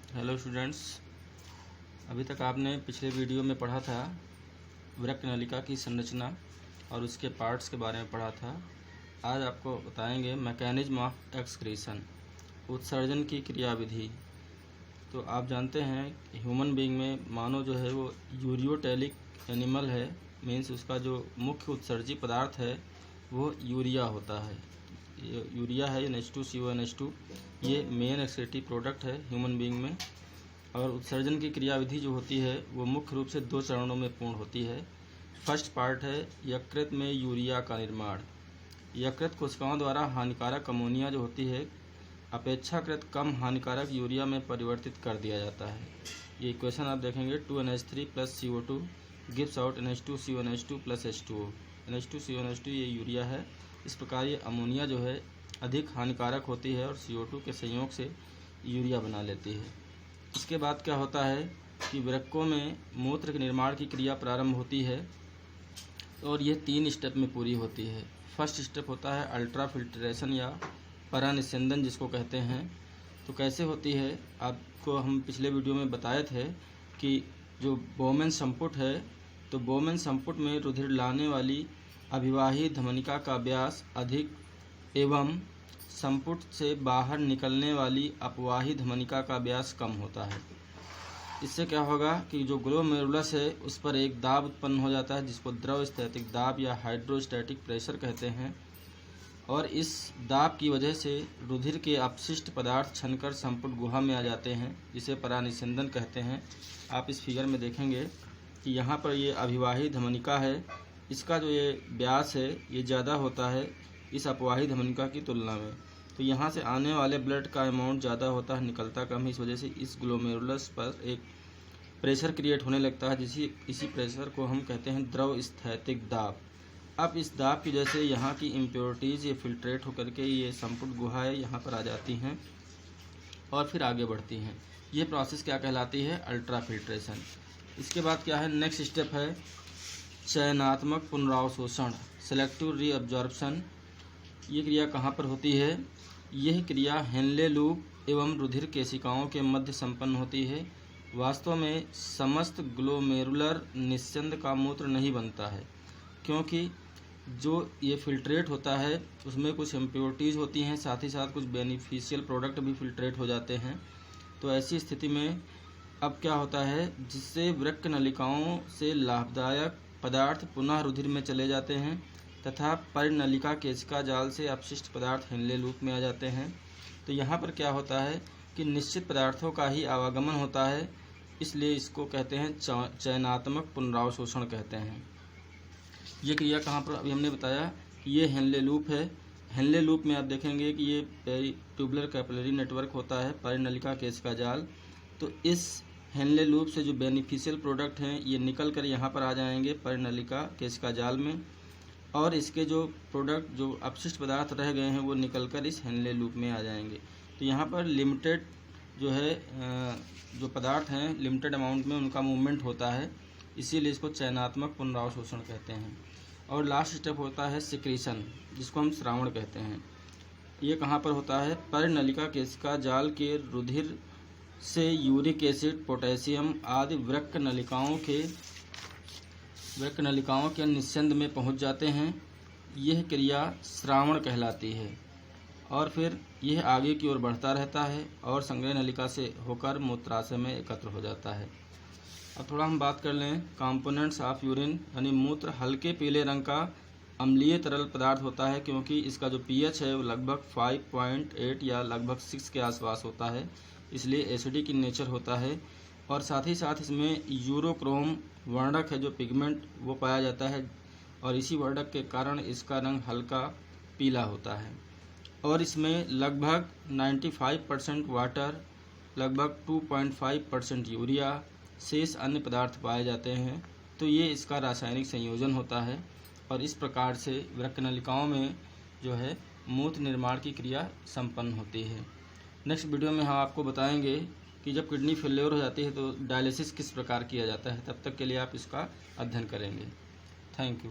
Hello students, अभी तक आपने पिछले वीडियो में पढ़ा था वृक्क नलिका की संरचना और उसके पार्ट्स के बारे में पढ़ा था। आज आपको बताएंगे मैकेनिज्म ऑफ एक्सक्रीशन, उत्सर्जन की क्रियाविधि। तो आप जानते हैं ह्यूमन बीइंग में मानव जो है वो यूरियोटेलिक एनिमल है, मीन्स उसका जो मुख्य उत्सर्जी पदार्थ है वो यूरिया होता है। यूरिया है NH2CO NH2, ये मेन एक्सक्रीटिव प्रोडक्ट है ह्यूमन बीइंग में। और उत्सर्जन की क्रियाविधि जो होती है वो मुख्य रूप से 2 चरणों में पूर्ण होती है। फर्स्ट पार्ट है यकृत में यूरिया का निर्माण। यकृत कोशिकाओं द्वारा हानिकारक अमोनिया जो होती है अपेक्षाकृत कम हानिकारक यूरिया में परिवर्तित कर दिया जाता है। ये इक्वेशन आप देखेंगे 2NH3 + CO2 gives out NH2CO NH2 + H2O। NH2CO NH2 ये यूरिया है। इस प्रकार ये अमोनिया जो है अधिक हानिकारक होती है और CO2 के संयोग से यूरिया बना लेती है। इसके बाद क्या होता है कि वृक्कों में मूत्र के निर्माण की क्रिया प्रारंभ होती है और ये 3 स्टेप में पूरी होती है। फर्स्ट स्टेप होता है अल्ट्रा फिल्ट्रेशन या परानिस्यंदन जिसको कहते हैं। तो कैसे होती है, आपको हम पिछले वीडियो में बताए थे कि जो बोमेन संपुट है, तो बोमेन संपुट में रुधिर लाने वाली अभिवाही धमनिका का व्यास अधिक एवं संपुट से बाहर निकलने वाली अपवाही धमनिका का व्यास कम होता है। इससे क्या होगा कि जो ग्लोमेरुलस है उस पर एक दाब उत्पन्न हो जाता है जिसको द्रव स्थैतिक दाब या हाइड्रोस्टैटिक प्रेशर कहते हैं। और इस दाब की वजह से रुधिर के अपशिष्ट पदार्थ छनकर संपुट गुहा में आ जाते हैं, जिसे परानिस्यंदन कहते हैं। आप इस फिगर में देखेंगे कि यहाँ पर ये अभिवाही धमनिका है, इसका जो ये व्यास है ये ज़्यादा होता है इस अपवाही धमनिका की तुलना में। तो यहाँ से आने वाले ब्लड का अमाउंट ज़्यादा होता है, निकलता कम है। इस वजह से इस ग्लोमेरुलस पर एक प्रेशर क्रिएट होने लगता है, इसी प्रेशर को हम कहते हैं द्रव स्थैतिक दाब। अब इस दाब की वजह से यहाँ की इम्प्योरिटीज़ ये फिल्ट्रेट होकर के ये संपुट गुहा है यहाँ पर आ जाती हैं और फिर आगे बढ़ती हैं। ये प्रोसेस क्या कहलाती है? Ultra filtration. इसके बाद क्या है, नेक्स्ट स्टेप है चयनात्मक पुनरावशोषण, सेलेक्टिव रीअब्जॉर्प्शन। ये क्रिया कहाँ पर होती है? यह क्रिया हेनले लूप एवं रुधिर केशिकाओं के मध्य संपन्न होती है। वास्तव में समस्त ग्लोमेरुलर निस्यंद का मूत्र नहीं बनता है, क्योंकि जो ये फिल्ट्रेट होता है उसमें कुछ इम्प्योरिटीज़ होती हैं, साथ ही साथ कुछ बेनिफिशियल प्रोडक्ट भी फिल्ट्रेट हो जाते हैं। तो ऐसी स्थिति में अब क्या होता है, जिससे वृक्क नलिकाओं से लाभदायक पदार्थ पुनः रुधिर में चले जाते हैं तथा परिनलिका केशिका जाल से अपशिष्ट पदार्थ हेनले लूप में आ जाते हैं। तो यहाँ पर क्या होता है कि निश्चित पदार्थों का ही आवागमन होता है, इसलिए इसको कहते हैं चयनात्मक पुनरावशोषण कहते हैं। ये क्रिया कहाँ पर अभी हमने बताया कि ये हेनले लूप है। हेनले लूप में आप देखेंगे कि ये पेरिट्यूबुलर कैपिलरी नेटवर्क होता है, परिनलिका केशिका जाल। तो इस हेनले लूप से जो बेनिफिशियल प्रोडक्ट हैं ये निकल कर यहाँ पर आ जाएंगे परिनलिका केशिका जाल में, और इसके जो प्रोडक्ट जो अपशिष्ट पदार्थ रह गए हैं वो निकलकर इस हेनले लूप में आ जाएंगे। तो यहाँ पर लिमिटेड जो है जो पदार्थ हैं लिमिटेड अमाउंट में उनका मूवमेंट होता है, इसीलिए इसको चयनात्मक पुनरावशोषण कहते हैं। और लास्ट स्टेप होता है सिक्रीशन, जिसको हम श्रावण कहते हैं। ये कहाँ पर होता है? परिनलिका केशिका जाल के रुधिर से यूरिक एसिड, पोटेशियम आदि वृक्क नलिकाओं के निस्यंद में पहुंच जाते हैं। यह क्रिया श्रावण कहलाती है और फिर यह आगे की ओर बढ़ता रहता है और संग्रह नलिका से होकर मूत्राशय में एकत्र हो जाता है। अब थोड़ा हम बात कर लें कंपोनेंट्स ऑफ यूरिन, यानी मूत्र हल्के पीले रंग का अम्लीय तरल पदार्थ होता है, क्योंकि इसका जो pH है वो लगभग 5.8 या लगभग 6 के आसपास होता है, इसलिए एसिडिक इन नेचर होता है। और साथ ही साथ इसमें यूरोक्रोम वर्णक है जो पिगमेंट वो पाया जाता है, और इसी वर्णक के कारण इसका रंग हल्का पीला होता है। और इसमें लगभग 95% वाटर, लगभग 2.5% यूरिया, शेष अन्य पदार्थ पाए जाते हैं। तो ये इसका रासायनिक संयोजन होता है और इस प्रकार से वृक्क नलिकाओं में जो है मूत्र निर्माण की क्रिया संपन्न होती है। नेक्स्ट वीडियो में हम आपको बताएंगे कि जब किडनी फेल्योर हो जाती है तो डायलिसिस किस प्रकार किया जाता है। तब तक के लिए आप इसका अध्ययन करेंगे। Thank you.